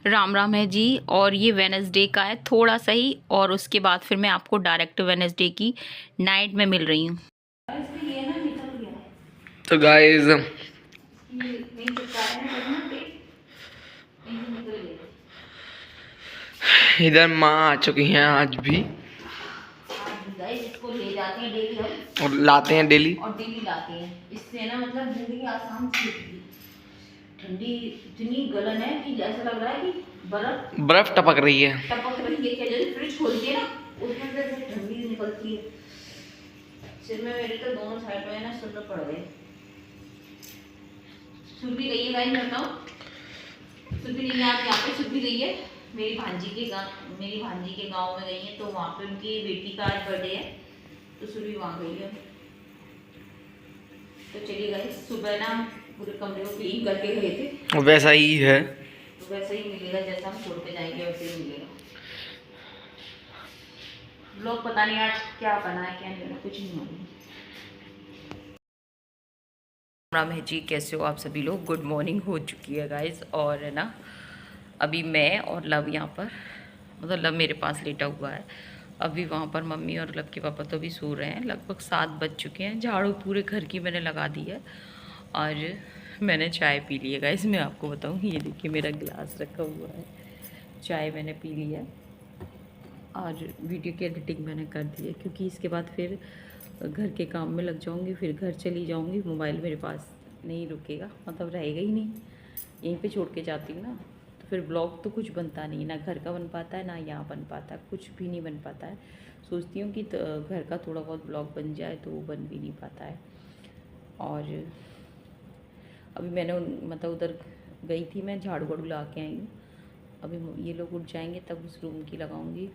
राम राम है जी। और ये वेनसडे का है थोड़ा सा ही, और उसके बाद फिर मैं आपको डायरेक्ट वेनसडे की नाइट में मिल रही हूँ। तो गाइस इधर माँ आ चुकी हैं आज भी, इसको ले जाते हैं डेली हम, और लाते हैं डेली। और डेली लाते हैं। इससे ना मतलब जिंदगी आसान सी होती है। ठंडी इतनी गलन है कि जैसा लग रहा है कि बर्फ टपक रही है। टपक रही है। क्या जैसे फ्रिज खोलती है ना, उसमें से ऐसे ठंडी निकलती है। सिर में मेरे तो दोनों साइड में ना सुन्न पड़ गए। सुरभि गई है गाइस, मैं बताऊं, सुरभि नहीं है आज यहाँ पे। सुरभि गई है मेरी भांजी के गांव में गई है, तो वहाँ पे उनकी बेटी का आज बर्थडे है, तो सुरभि वहाँ गई है। तो चलिए गाइस, सुबह ना पूरे कमरे को क्लीन करके गए थे। वैसा ही है, तो वैसा ही मिलेगा जैसा हम छोड़ के जाएंगे, वैसे ही मिलेगा। लोग पता नहीं आज क्या बना है क्या नहीं बना, कुछ नहीं मालूम। राम है जी, कैसे हो आप सभी लोग। गुड मॉर्निंग हो चुकी है गाइस। और है ना, अभी मैं और लव यहाँ पर, मतलब लव मेरे पास लेटा हुआ है। अभी वहाँ पर मम्मी और लव के पापा तो भी सो रहे हैं। लगभग 7 बज चुके हैं। झाड़ू पूरे घर की मैंने लगा दी है और मैंने चाय पी ली है गाइस। मैं आपको बताऊँ, ये देखिए मेरा गिलास रखा हुआ है, चाय मैंने पी ली है और वीडियो की एडिटिंग मैंने कर दी है, क्योंकि इसके बाद फिर घर के काम में लग जाऊंगी, फिर घर चली जाऊंगी। मोबाइल मेरे पास नहीं रुकेगा, मतलब रहेगा ही नहीं, यहीं पे छोड़ के जाती हूँ ना। तो फिर ब्लॉग तो कुछ बनता नहीं, ना घर का बन पाता है ना यहाँ बन पाता है, कुछ भी नहीं बन पाता है। सोचती हूँ कि घर का थोड़ा बहुत ब्लॉग बन जाए, तो वो बन भी नहीं पाता है। और अभी मैंने मतलब उधर गई थी, मैं झाड़ू वाड़ू ला के आई हूँ। अभी ये लोग उठ जाएंगे तब उस रूम की लगाऊंगी।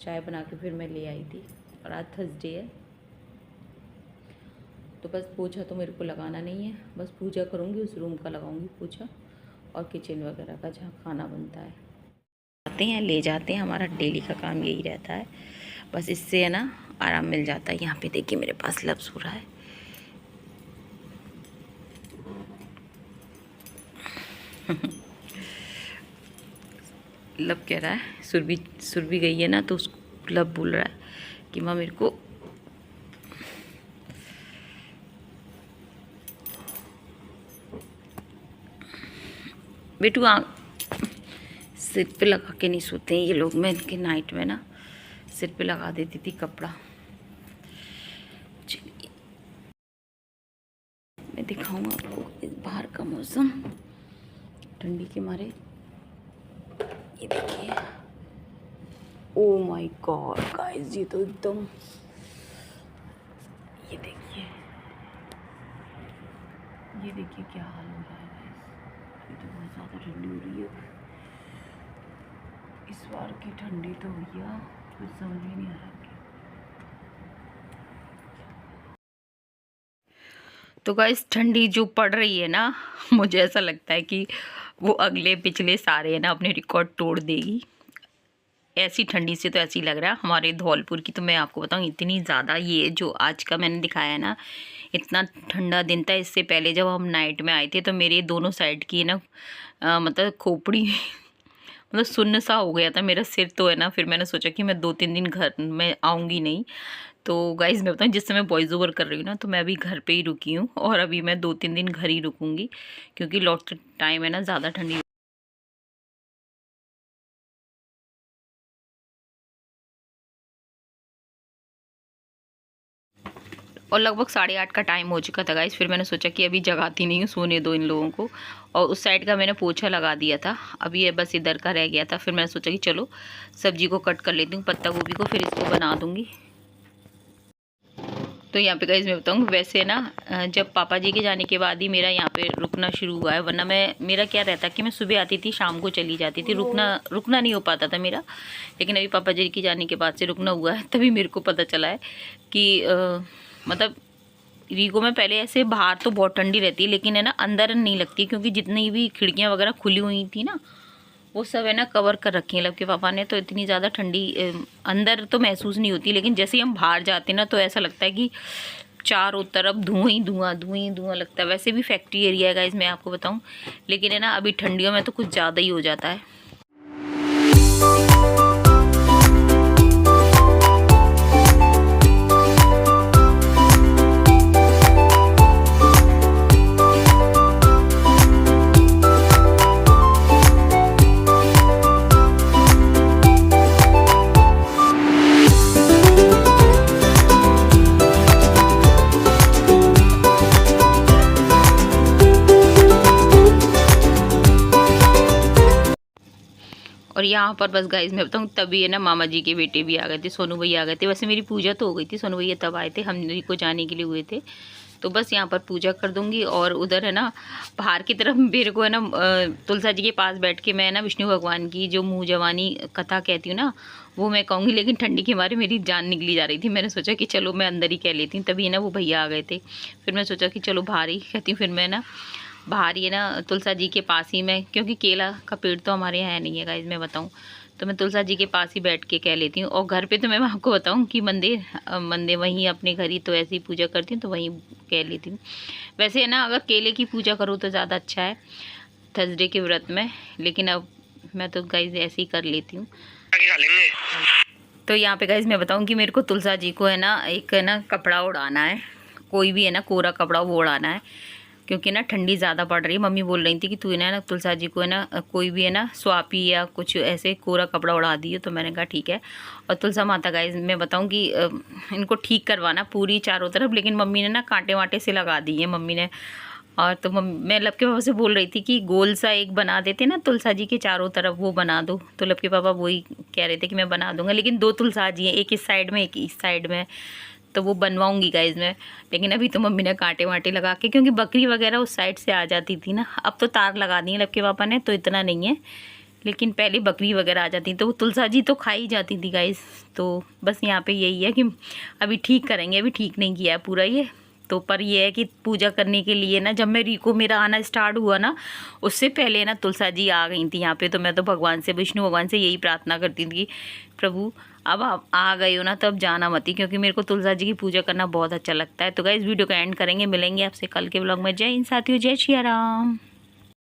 चाय बना के फिर मैं ले आई थी, और आज थर्सडे है, तो बस पोछा तो मेरे को लगाना नहीं है, बस पूजा करूँगी, उस रूम का लगाऊंगी पोछा, और किचन वगैरह का जहाँ खाना बनता है आते हैं ले जाते हैं। हमारा डेली का काम यही रहता है, बस इससे है ना आराम मिल जाता है। यहाँ पे देखिए मेरे पास लफ्ज़ हो रहा है। लब कह रहा है, सुरभि गई है ना, तो उसको लब बोल रहा है कि माँ मेरे को बेटू सिर पे लगा के नहीं सोते हैं ये लोग। मैं इनके नाइट में ना सिर पे लगा देती थी कपड़ा। चलिए मैं दिखाऊँ आपको इस बाहर का मौसम ठंडी के मारे। ये देखिए, ओ माय गॉड गाइस, ये तो एकदम, ये देखिए क्या हाल हो रहा है गाइस। ये तो बहुत ज़्यादा ठंडी हो रही है इस बार की। ठंडी तो भैया कुछ समझ ही नहीं आ रहा। तो गाइस ठंडी जो पड़ रही है ना, मुझे ऐसा लगता है कि वो अगले पिछले सारे है ना अपने रिकॉर्ड तोड़ देगी। ऐसी ठंडी से तो ऐसी ही लग रहा है। हमारे धौलपुर की तो मैं आपको बताऊं, इतनी ज़्यादा, ये जो आज का मैंने दिखाया है ना, इतना ठंडा दिन था। इससे पहले जब हम नाइट में आए थे तो मेरे दोनों साइड की ना मतलब खोपड़ी मतलब सुन्न सा हो गया था मेरा सिर, तो है ना फिर मैंने सोचा कि मैं 2-3 दिन घर में आऊँगी नहीं। तो गाइज़ मैं बताऊँ, जिस समय वॉइस ओवर कर रही हूँ ना, तो मैं अभी घर पे ही रुकी हूँ, और अभी मैं 2-3 दिन घर ही रुकूँगी, क्योंकि लौटते टाइम है ना ज़्यादा ठंडी। और लगभग 8:30 का टाइम हो चुका था गाइस। फिर मैंने सोचा कि अभी जगाती नहीं हूँ, सोने दो इन लोगों को। और उस साइड का मैंने पोछा लगा दिया था, अभी ये बस इधर का रह गया था। फिर मैंने सोचा कि चलो सब्जी को कट कर लेती हूँ, पत्ता गोभी को, फिर इसको बना दूँगी। तो यहाँ पे गाइस मैं बताऊँ, वैसे ना जब पापा जी के जाने के बाद ही मेरा यहाँ पे रुकना शुरू हुआ है, वरना मेरा क्या रहता कि मैं सुबह आती थी शाम को चली जाती थी, रुकना नहीं हो पाता था मेरा। लेकिन अभी पापा जी के जाने के बाद से रुकना हुआ है। तभी मेरे को पता चला है कि मतलब रीगो में पहले ऐसे बाहर तो बहुत ठंडी रहती है, लेकिन है ना अंदर नहीं लगती, क्योंकि जितनी भी खिड़कियाँ वगैरह खुली हुई थी ना, वो सब है ना कवर कर रखी हैं लब के पापा ने। तो इतनी ज़्यादा ठंडी अंदर तो महसूस नहीं होती, लेकिन जैसे ही हम बाहर जाते हैं ना, तो ऐसा लगता है कि चारों तरफ धुआं ही धुआं लगता है। वैसे भी फैक्ट्री एरिया है गाइस, मैं आपको बताऊं, लेकिन है ना अभी ठंडियों में तो कुछ ज़्यादा ही हो जाता है। और यहाँ पर बस गाइस मैं बताऊँ, तभी है ना मामा जी के बेटे भी आ गए थे, सोनू भैया आ गए थे। वैसे मेरी पूजा तो हो गई थी, सोनू भैया तब आए थे, हम को जाने के लिए हुए थे। तो बस यहाँ पर पूजा कर दूंगी और उधर है ना बाहर की तरफ मेरे को है ना तुलसा जी के पास बैठ के मैं ना विष्णु भगवान की जो मुँह जवानी कथा कहती हूँ ना वो मैं कहूँगी, लेकिन ठंडी के मारे मेरी जान निकली जा रही थी। मैंने सोचा कि चलो मैं अंदर ही कह लेती हूँ, तभी ना वो भैया आ गए थे। फिर मैं सोचा कि चलो बाहर ही कहती हूँ। फिर मैं ना बाहर ही ना तुलसा जी के पास ही मैं, क्योंकि केला का पेड़ तो हमारे यहाँ नहीं है गाइस मैं बताऊँ, तो मैं तुलसा जी के पास ही बैठ के कह लेती हूँ। और घर पे तो मैं आपको बताऊँ कि मंदिर वहीं अपने घर ही तो ऐसे ही पूजा करती हूँ, तो वहीं कह लेती हूँ। वैसे है ना अगर केले की पूजा करो तो ज़्यादा अच्छा है थर्सडे के व्रत में, लेकिन अब मैं तो गाइस ऐसे ही कर लेती हूँ। तो यहाँ पे गाइस मैं बताऊँ कि मेरे को तुलसा जी को है ना एक है ना कपड़ा उड़ाना है, कोई भी है ना कोरा कपड़ा वो उड़ाना है, क्योंकि ना ठंडी ज़्यादा पड़ रही है। मम्मी बोल रही थी कि तू ना तुलसा जी को है ना कोई भी है ना स्वापी या कुछ ऐसे कोरा कपड़ा उड़ा दिए, तो मैंने कहा ठीक है। और तुलसा माता गाइस मैं बताऊं कि इनको ठीक करवाना पूरी चारों तरफ, लेकिन मम्मी ने ना कांटे वांटे से लगा दिए मम्मी ने। और तो मैं लब के पापा से बोल रही थी कि गोल सा एक बना देते ना तुलसा जी के चारों तरफ, वो बना दो। तो लब के पापा वही कह रहे थे कि मैं बना दूंगा, लेकिन 2 तुलसा जी हैं, एक इस साइड में एक इस साइड में, तो वो बनवाऊंगी गाइज मैं। लेकिन अभी तो मम्मी ने कांटे वांटे लगा के, क्योंकि बकरी वगैरह उस साइड से आ जाती थी ना, अब तो तार लगा दी है लब के पापा ने, तो इतना नहीं है, लेकिन पहले बकरी वगैरह आ जाती तो वो तुलसा जी तो खाई जाती थी गाइज। तो बस यहाँ पे यही है कि अभी ठीक करेंगे, अभी ठीक नहीं किया है पूरा ये तो। पर ये है कि पूजा करने के लिए ना, जब मैं रिको मेरा आना स्टार्ट हुआ ना उससे पहले ना तुलसा जी आ गई थी यहाँ पे। तो मैं तो भगवान से, विष्णु भगवान से यही प्रार्थना करती थी, प्रभु अब आप आ गए हो ना तो अब जाना मत ही, क्योंकि मेरे को तुलसा जी की पूजा करना बहुत अच्छा लगता है। तो गाइस वीडियो का एंड करेंगे, मिलेंगे आपसे कल के ब्लॉग में। जय हिंद साथियों, जय श्री राम।